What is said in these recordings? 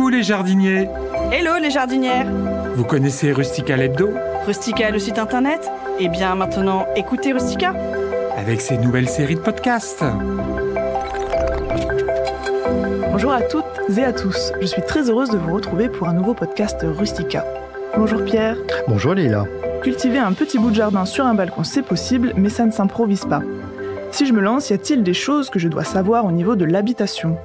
Coucou les jardiniers. Hello les jardinières. Vous connaissez Rustica l'hebdo ? Rustica, le site internet ? Eh bien maintenant, écoutez Rustica. Avec ses nouvelles séries de podcasts. Bonjour à toutes et à tous. Je suis très heureuse de vous retrouver pour un nouveau podcast Rustica. Bonjour Pierre. Bonjour Leïla. Cultiver un petit bout de jardin sur un balcon, c'est possible, mais ça ne s'improvise pas. Si je me lance, y a-t-il des choses que je dois savoir au niveau de l'habitation ?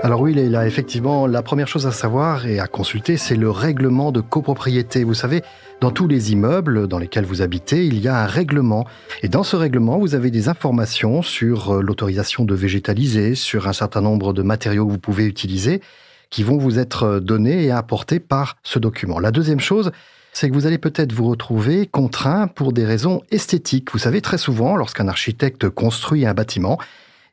Alors oui Leïla, effectivement, la première chose à savoir et à consulter, c'est le règlement de copropriété. Vous savez, dans tous les immeubles dans lesquels vous habitez, il y a un règlement. Et dans ce règlement, vous avez des informations sur l'autorisation de végétaliser, sur un certain nombre de matériaux que vous pouvez utiliser, qui vont vous être donnés et apportés par ce document. La deuxième chose, c'est que vous allez peut-être vous retrouver contraint pour des raisons esthétiques. Vous savez, très souvent, lorsqu'un architecte construit un bâtiment,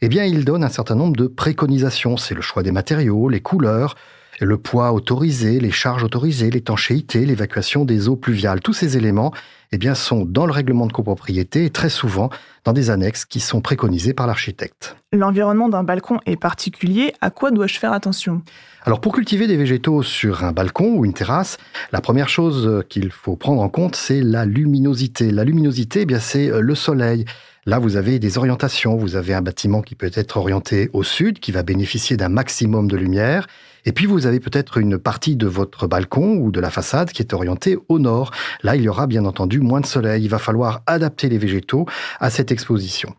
eh bien, il donne un certain nombre de préconisations. C'est le choix des matériaux, les couleurs, le poids autorisé, les charges autorisées, l'étanchéité, l'évacuation des eaux pluviales. Tous ces éléments, eh bien, sont dans le règlement de copropriété et très souvent dans des annexes qui sont préconisées par l'architecte. L'environnement d'un balcon est particulier. À quoi dois-je faire attention ? Alors, pour cultiver des végétaux sur un balcon ou une terrasse, la première chose qu'il faut prendre en compte, c'est la luminosité. La luminosité, eh bien, c'est le soleil. Là, vous avez des orientations. Vous avez un bâtiment qui peut être orienté au sud, qui va bénéficier d'un maximum de lumière. Et puis, vous avez peut-être une partie de votre balcon ou de la façade qui est orientée au nord. Là, il y aura bien entendu moins de soleil. Il va falloir adapter les végétaux à cette exposition.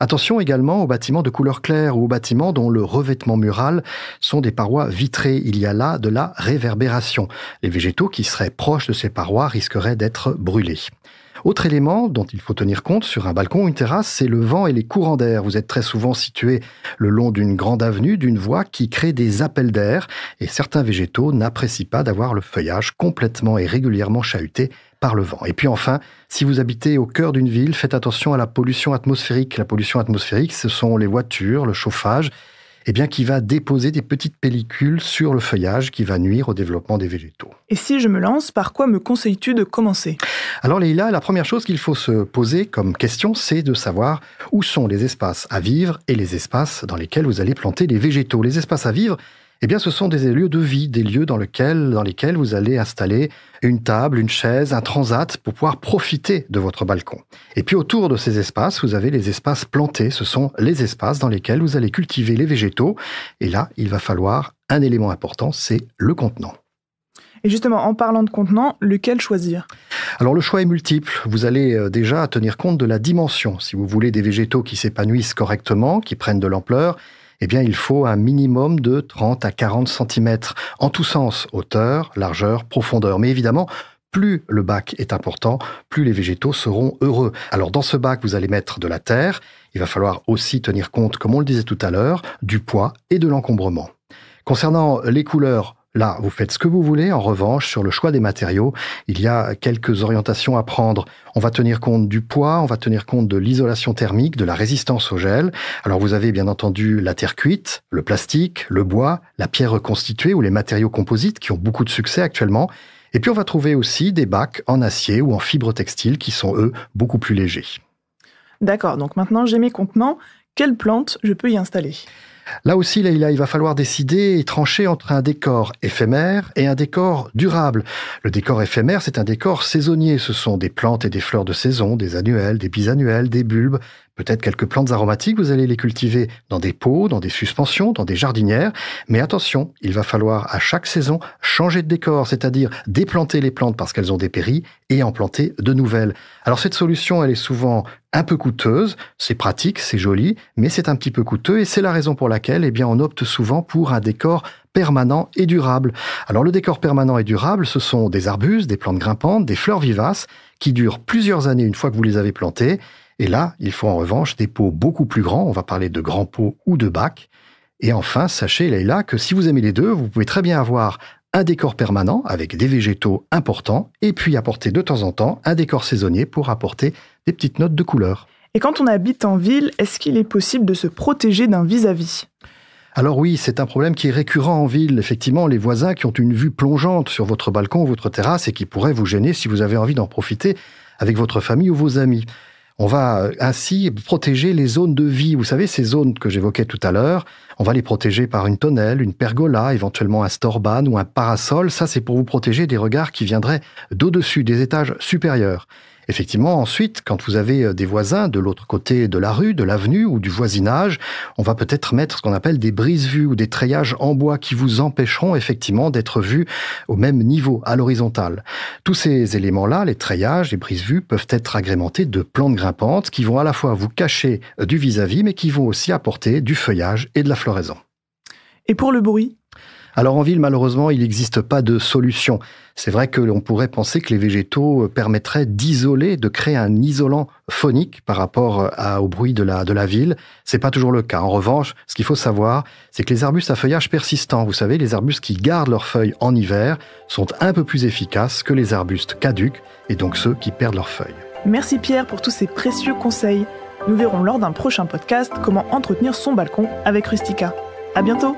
Attention également aux bâtiments de couleur claire ou aux bâtiments dont le revêtement mural sont des parois vitrées. Il y a là de la réverbération. Les végétaux qui seraient proches de ces parois risqueraient d'être brûlés. Autre élément dont il faut tenir compte sur un balcon ou une terrasse, c'est le vent et les courants d'air. Vous êtes très souvent situé le long d'une grande avenue, d'une voie qui crée des appels d'air et certains végétaux n'apprécient pas d'avoir le feuillage complètement et régulièrement chahuté par le vent. Et puis enfin, si vous habitez au cœur d'une ville, faites attention à la pollution atmosphérique. La pollution atmosphérique, ce sont les voitures, le chauffage, eh bien, qui va déposer des petites pellicules sur le feuillage qui va nuire au développement des végétaux. Et si je me lance, par quoi me conseilles-tu de commencer ? Alors Leïla, la première chose qu'il faut se poser comme question, c'est de savoir où sont les espaces à vivre et les espaces dans lesquels vous allez planter les végétaux. Les espaces à vivre, eh bien, ce sont des lieux de vie, des lieux dans lesquels vous allez installer une table, une chaise, un transat pour pouvoir profiter de votre balcon. Et puis autour de ces espaces, vous avez les espaces plantés. Ce sont les espaces dans lesquels vous allez cultiver les végétaux. Et là, il va falloir un élément important, c'est le contenant. Et justement, en parlant de contenant, lequel choisir ? Alors le choix est multiple. Vous allez déjà tenir compte de la dimension. Si vous voulez des végétaux qui s'épanouissent correctement, qui prennent de l'ampleur, eh bien, il faut un minimum de 30 à 40 cm en tous sens, hauteur, largeur, profondeur. Mais évidemment, plus le bac est important, plus les végétaux seront heureux. Alors, dans ce bac, vous allez mettre de la terre. Il va falloir aussi tenir compte, comme on le disait tout à l'heure, du poids et de l'encombrement. Concernant les couleurs, là, vous faites ce que vous voulez. En revanche, sur le choix des matériaux, il y a quelques orientations à prendre. On va tenir compte du poids, on va tenir compte de l'isolation thermique, de la résistance au gel. Alors, vous avez bien entendu la terre cuite, le plastique, le bois, la pierre reconstituée ou les matériaux composites qui ont beaucoup de succès actuellement. Et puis, on va trouver aussi des bacs en acier ou en fibre textile qui sont, eux, beaucoup plus légers. D'accord, donc maintenant j'ai mes contenants. Quelles plantes je peux y installer ? Là aussi, Leïla, il va falloir décider et trancher entre un décor éphémère et un décor durable. Le décor éphémère, c'est un décor saisonnier. Ce sont des plantes et des fleurs de saison, des annuelles, des bisannuelles, des bulbes, peut-être quelques plantes aromatiques. Vous allez les cultiver dans des pots, dans des suspensions, dans des jardinières. Mais attention, il va falloir à chaque saison changer de décor, c'est-à-dire déplanter les plantes parce qu'elles ont dépéri et en planter de nouvelles. Alors cette solution, elle est souvent un peu coûteuse, c'est pratique, c'est joli, mais c'est un petit peu coûteux et c'est la raison pour laquelle eh bien, on opte souvent pour un décor permanent et durable. Alors le décor permanent et durable, ce sont des arbustes, des plantes grimpantes, des fleurs vivaces qui durent plusieurs années une fois que vous les avez plantées. Et là, il faut en revanche des pots beaucoup plus grands, on va parler de grands pots ou de bacs. Et enfin, sachez Leïla que si vous aimez les deux, vous pouvez très bien avoir un décor permanent avec des végétaux importants et puis apporter de temps en temps un décor saisonnier pour apporter des petites notes de couleur. Et quand on habite en ville, est-ce qu'il est possible de se protéger d'un vis-à-vis ? Alors oui, c'est un problème qui est récurrent en ville. Effectivement, les voisins qui ont une vue plongeante sur votre balcon ou votre terrasse et qui pourraient vous gêner si vous avez envie d'en profiter avec votre famille ou vos amis. On va ainsi protéger les zones de vie. Vous savez, ces zones que j'évoquais tout à l'heure, on va les protéger par une tonnelle, une pergola, éventuellement un storban ou un parasol. Ça, c'est pour vous protéger des regards qui viendraient d'au-dessus, des étages supérieurs. Effectivement, ensuite, quand vous avez des voisins de l'autre côté de la rue, de l'avenue ou du voisinage, on va peut-être mettre ce qu'on appelle des brise-vues ou des treillages en bois qui vous empêcheront effectivement d'être vus au même niveau, à l'horizontale. Tous ces éléments-là, les treillages, les brise-vues, peuvent être agrémentés de plantes grimpantes qui vont à la fois vous cacher du vis-à-vis, mais qui vont aussi apporter du feuillage et de la floraison. Et pour le bruit ? Alors en ville, malheureusement, il n'existe pas de solution. C'est vrai que l'on pourrait penser que les végétaux permettraient d'isoler, de créer un isolant phonique par rapport au bruit de la ville. C'est pas toujours le cas. En revanche, ce qu'il faut savoir, c'est que les arbustes à feuillage persistant, vous savez, les arbustes qui gardent leurs feuilles en hiver, sont un peu plus efficaces que les arbustes caducs, et donc ceux qui perdent leurs feuilles. Merci Pierre pour tous ces précieux conseils. Nous verrons lors d'un prochain podcast comment entretenir son balcon avec Rustica. À bientôt!